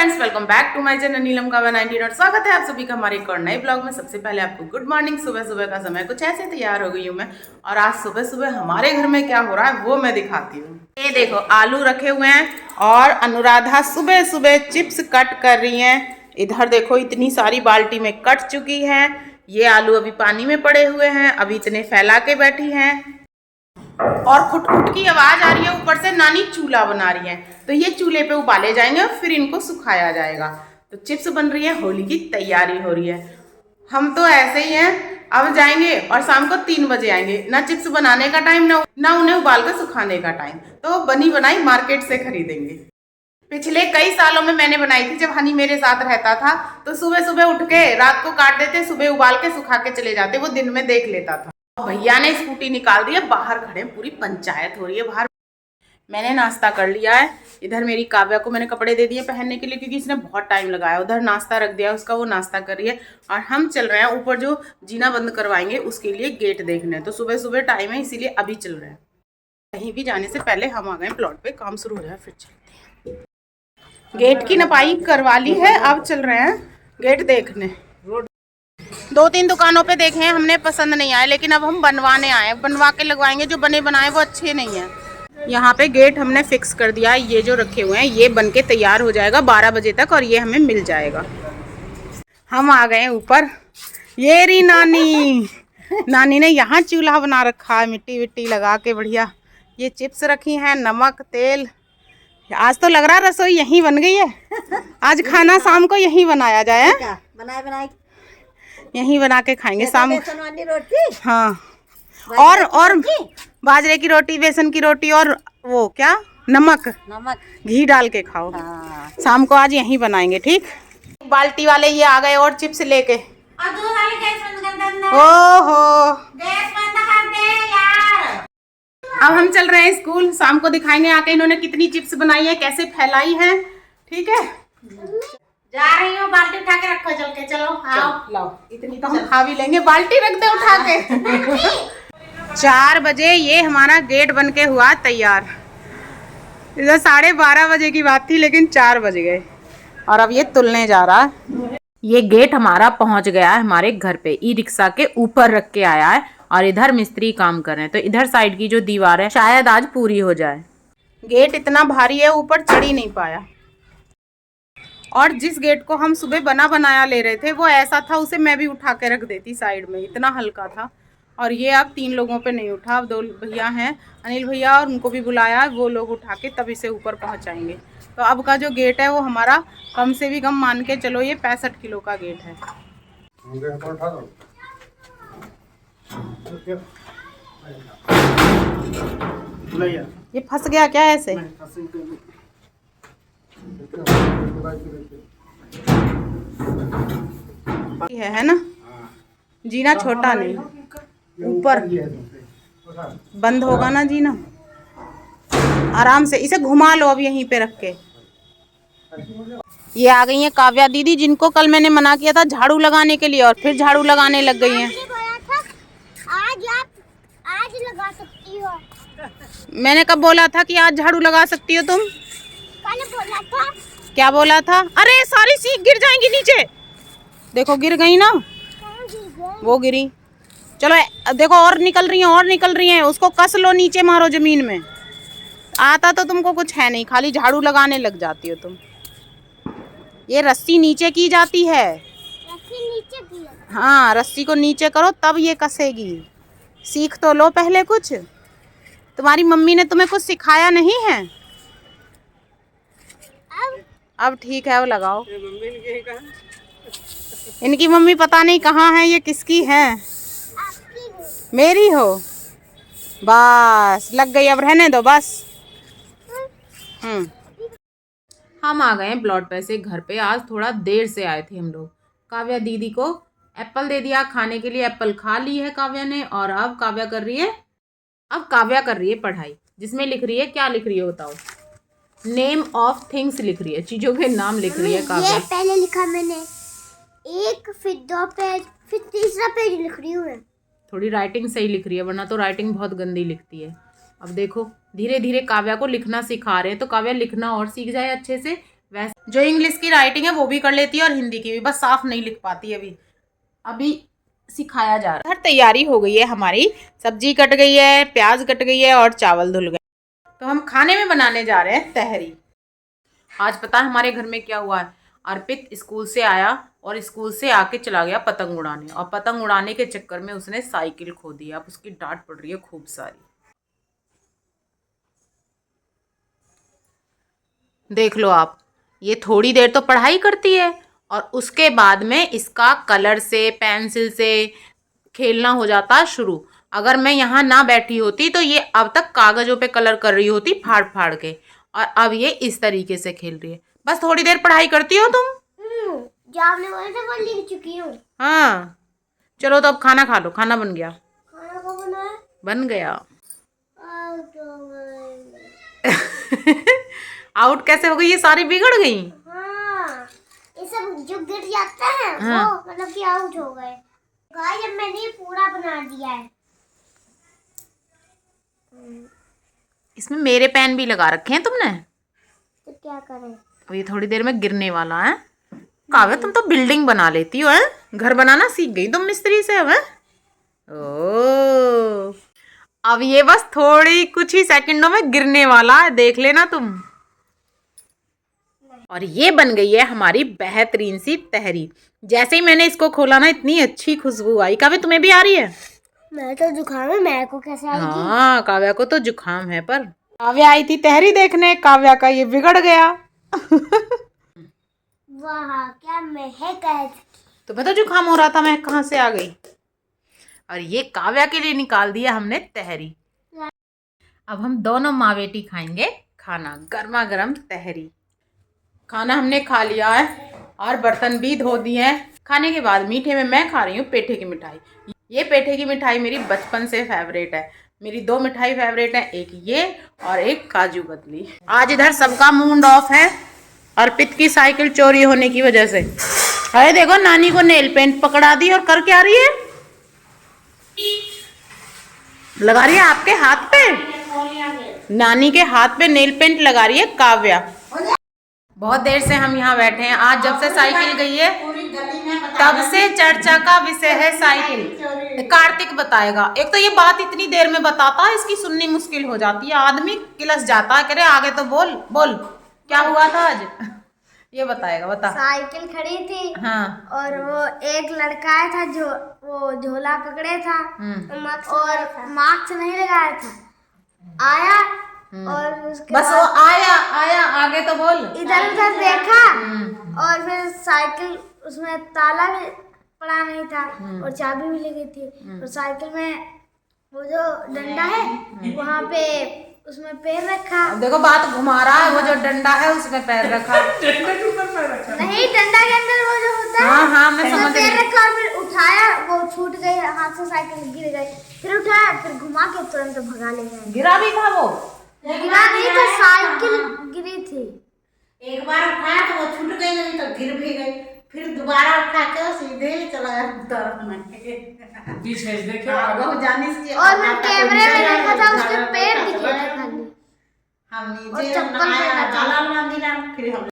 Friends, welcome back to my channel Neelam Kavya 19 और स्वागत है आप सभी का हमारे एक और नए ब्लॉग में। सबसे पहले आपको गुड मॉर्निंग। सुबह सुबह का समय कुछ ऐसे तैयार हो गई हूँ मैं, और आज सुबह सुबह हमारे घर में क्या हो रहा है वो मैं दिखाती हूँ। ये देखो, आलू रखे हुए हैं और अनुराधा सुबह सुबह चिप्स कट कर रही हैं। इधर देखो, इतनी सारी बाल्टी में कट चुकी है। ये आलू अभी पानी में पड़े हुए हैं, अभी इतने फैला के बैठी हैं और खुटखुट की आवाज आ रही है ऊपर से। नानी चूल्हा बना रही है, तो ये चूल्हे पे उबाले जाएंगे और फिर इनको सुखाया जाएगा। तो चिप्स बन रही है, होली की तैयारी हो रही है। हम तो ऐसे ही हैं, अब जाएंगे और शाम को 3 बजे आएंगे। ना चिप्स बनाने का टाइम, ना उन्हें उबाल कर सुखाने का टाइम, तो बनी बनाई मार्केट से खरीदेंगे। पिछले कई सालों में मैंने बनाई थी, जब हनी मेरे साथ रहता था। तो सुबह सुबह उठ के रात को काट देते, सुबह उबाल के सुखा के चले जाते, वो दिन में देख लेता था। भैया ने स्कूटी निकाल दी है, बाहर खड़े, पूरी पंचायत हो रही है बाहर। मैंने नाश्ता कर लिया है। इधर मेरी काव्या को मैंने कपड़े दे दिए पहनने के लिए, क्योंकि इसने बहुत टाइम लगाया। उधर नाश्ता रख दिया उसका, वो नाश्ता कर रही है। और हम चल रहे हैं ऊपर, जो जीना बंद करवाएंगे उसके लिए गेट देखने। तो सुबह सुबह टाइम है, इसीलिए अभी चल रहे हैं। कहीं भी जाने से पहले हम आ गए प्लॉट पे, काम शुरू हो जाए फिर चलते हैं। गेट की नपाई करवा ली है, अब चल रहे हैं गेट देखने। 2-3 दुकानों पे देखे हैं हमने, पसंद नहीं आए, लेकिन अब हम बनवाने आए, बनवा के लगवाएंगे। जो बने बनाए वो अच्छे नहीं है। यहाँ पे गेट हमने फिक्स कर दिया है। ये जो रखे हुए हैं ये बन के तैयार हो जाएगा 12 बजे तक, और ये हमें मिल जाएगा। हम आ गए ऊपर। ये रही नानी। नानी ने यहाँ चूल्हा बना रखा है, मिट्टी विट्टी लगा के बढ़िया। ये चिप्स रखी हैं, नमक तेल। आज तो लग रहा है रसोई यहीं बन गई है। आज खाना शाम को यहीं बनाया जाए। बनाए यहीं बना के खाएंगे शाम वाली रोटी। हाँ, और बाजरे की रोटी, बेसन की रोटी, और वो क्या, नमक घी डाल के खाओ। हाँ। शाम को आज यहीं बनाएंगे, ठीक। बाल्टी वाले ये आ गए और चिप्स लेके। ओहो, अब हम चल रहे हैं स्कूल। शाम को दिखाएंगे आके इन्होंने कितनी चिप्स बनाई है, कैसे फैलाई है। ठीक है, जा रही हूँ, बाल्टी उठा के रखो, चल के चलो। आओ लाओ, इतनी तो हम खा भी लेंगे। बाल्टी रख दे उठा के। 4 बजे ये हमारा गेट बन के हुआ तैयार। इधर 12:30 बजे की बात थी, लेकिन 4 बज गए और अब ये तुलने जा रहा है। ये गेट हमारा पहुंच गया है हमारे घर पे, ई रिक्शा के ऊपर रख के आया है। और इधर मिस्त्री काम कर रहे हैं, तो इधर साइड की जो दीवार है शायद आज पूरी हो जाए। गेट इतना भारी है, ऊपर चढ़ ही नहीं पाया। और जिस गेट को हम सुबह बना बनाया ले रहे थे, वो ऐसा था, उसे मैं भी उठा के रख देती साइड में, इतना हल्का था। और ये अब 3 लोगों पे नहीं उठा, अब 2 भैया हैं, अनिल भैया, और उनको भी बुलाया, वो लोग उठा के तब इसे ऊपर पहुंचाएंगे। तो अब का जो गेट है वो हमारा कम से भी कम मान के चलो ये 65 किलो का गेट है। ये फंस गया क्या ऐसे? है ना, जीना छोटा नहीं, ऊपर बंद होगा ना जीना। आराम से इसे घुमा लो अब यहीं पे रख के। ये आ गई है काव्या दीदी, जिनको कल मैंने मना किया था झाड़ू लगाने के लिए, और फिर झाड़ू लगाने लग गई हैं। आज लगा सकती हो। मैंने कब बोला था कि आज झाड़ू लगा सकती हो तुम? कल बोला था। क्या बोला था? अरे सारी सीख गिर जाएंगी नीचे। देखो गिर गई ना, वो गिरी। चलो देखो, और निकल रही हैं, और निकल रही हैं। उसको कस लो, नीचे मारो जमीन में। आता तो तुमको कुछ है नहीं, खाली झाड़ू लगाने लग जाती हो तुम। ये रस्सी नीचे की जाती है। रस्सी नीचे की है। हाँ, रस्सी को नीचे करो तब ये कसेगी। सीख तो लो पहले कुछ। तुम्हारी मम्मी ने तुम्हें कुछ सिखाया नहीं है? अब ठीक है, वो लगाओ। इनकी मम्मी पता नहीं कहाँ है, ये किसकी है? मेरी हो। बस लग गई, अब रहने दो बस। हम आ गए ब्लॉट पे से घर पे। आज थोड़ा देर से आए थे हम लोग। काव्या दीदी को एप्पल दे दिया खाने के लिए, एप्पल खा ली है काव्या ने। और अब काव्या कर रही है पढ़ाई, जिसमें लिख रही है, क्या लिख रही है बताओ? नेम ऑफ थिंग्स लिख रही है, चीजों के नाम लिख रही है काव्या। ये पहले लिखा मैंने 1, फिर 2 पेज, फिर तीसरा पेज लिख रही हूँ। थोड़ी राइटिंग सही लिख रही है, वरना तो राइटिंग बहुत गंदी लिखती है। अब देखो, धीरे धीरे काव्या को लिखना सिखा रहे हैं, तो काव्या लिखना और सीख जाए अच्छे से। वैसे जो इंग्लिश की राइटिंग है वो भी कर लेती है और हिंदी की भी, बस साफ नहीं लिख पाती है। अभी अभी सिखाया जा रहा है। तैयारी हो गई है हमारी, सब्जी कट गई है, प्याज कट गई है और चावल धुल गए। तो हम खाने में बनाने जा रहे हैं तहरी। आज पता है हमारे घर में क्या हुआ है? अर्पित स्कूल से आया और स्कूल से आके चला गया पतंग उड़ाने, और पतंग उड़ाने के चक्कर में उसने साइकिल खो दी। अब उसकी डांट पड़ रही है खूब सारी। देख लो आप, ये थोड़ी देर तो पढ़ाई करती है और उसके बाद में इसका कलर से, पेंसिल से खेलना हो जाता है शुरू। अगर मैं यहाँ ना बैठी होती तो ये अब तक कागजों पे कलर कर रही होती फाड़ फाड़ के, और अब ये इस तरीके से खेल रही है। बस थोड़ी देर पढ़ाई करती हो तुम? जो आपने बोला था वो लिख चुकी हूँ। हाँ चलो, तो अब खाना खा लो। खाना बन गया? खाना कब बना है? बन गया। आउट हो गई। आउट कैसे हो गई? ये सारी बिगड़ गई। हाँ, ये सब जो गिर जाता है हाँ। वो मतलब कि आउट हो गए। गाइस, अब मैंने ये पूरा बना दिया है। इसमें मेरे पेन भी लगा रखे हैं तुमने, तो क्या करें? अब ये थोड़ी देर में गिरने वाला है। काव्या तुम तो बिल्डिंग बना लेती हो, है? घर बनाना सीख गई तुम मिस्त्री से अब, है? ओ, अब ये बस थोड़ी कुछ ही सेकंडों में गिरने वाला है, देख लेना तुम। और ये बन गई है हमारी बेहतरीन सी तहरी। जैसे ही मैंने इसको खोला ना, इतनी अच्छी खुशबू आई। काव्या तुम्हें भी आ रही है? मैं तो जुकाम है, मेरे को कैसे आएगी? हाँ, काव्या को तो जुकाम है, पर काव्या आई थी तहरी देखने, काव्या का ये बिगड़ गया। वाह, क्या महक है। तुम्हें तो जुकाम हो रहा था, मैं कहाँ से आ गई? और ये काव्या के लिए निकाल दिया हमने तहरी। अब हम दोनों माँ बेटी खाएंगे खाना, गर्मा गर्म तहरी। खाना हमने खा लिया है और बर्तन भी धो दिए हैं। खाने के बाद मीठे में मैं खा रही हूँ पेठे की मिठाई। ये पेठे की मिठाई मेरी बचपन से फेवरेट है। मेरी दो मिठाई फेवरेट है, एक ये और एक काजू कतली। आज इधर सबका मूड ऑफ है अर्पित की साइकिल चोरी होने की वजह से। अरे देखो, नानी को नेल पेंट पकड़ा दी और कर क्या रही है? लगा रही है आपके हाथ पे, नानी के हाथ पे नेल पेंट लगा रही है काव्या। बहुत देर से हम यहाँ बैठे हैं। आज जब से साइकिल गई है तब से चर्चा का विषय है साइकिल। कार्तिक बताएगा। एक तो ये बात इतनी देर में बताता है, इसकी सुननी मुश्किल हो जाती है, आदमी किलस जाता है। करे आगे तो बोल बोल, क्या हुआ था आज? ये बताएगा, बता। साइकिल खड़ी थी। हाँ। और वो एक लड़का आया था जो वो झोला पकड़े था और मास्क नहीं लगाया था। आया और उसके बस वो आया आगे तो बोल। इधर उधर देखा और फिर साइकिल, उसमें ताला भी पड़ा नहीं था और चाबी भी लगी थी। और साइकिल में वो जो डंडा है वहाँ पे उसमें पैर रखा। अब देखो बात घुमा रहा है, वो जो डंडा है उसमें पैर रखा। नहीं, डंडा के अंदर वो जो होता है, हाँ मैं समझ गई। पैर रखा और फिर उठाया, वो छूट गई हाथ से, साइकिल गिर गई। फिर उठाया, फिर घुमा के तुरंत भगा ले गए। गिरा भी था वो? गिरा नहीं था, साइकिल गिरी थी। एक बार उठाया तो वो छूट गई, नहीं तो गिर भी गई। फिर दोबारा उठा के सीधे चला गया। और फिर कैमरे में देखा था उसके पैर दिखे थे खाली। हम और नीचे चप्पल पहना था। जालाल मंदिर फिर हम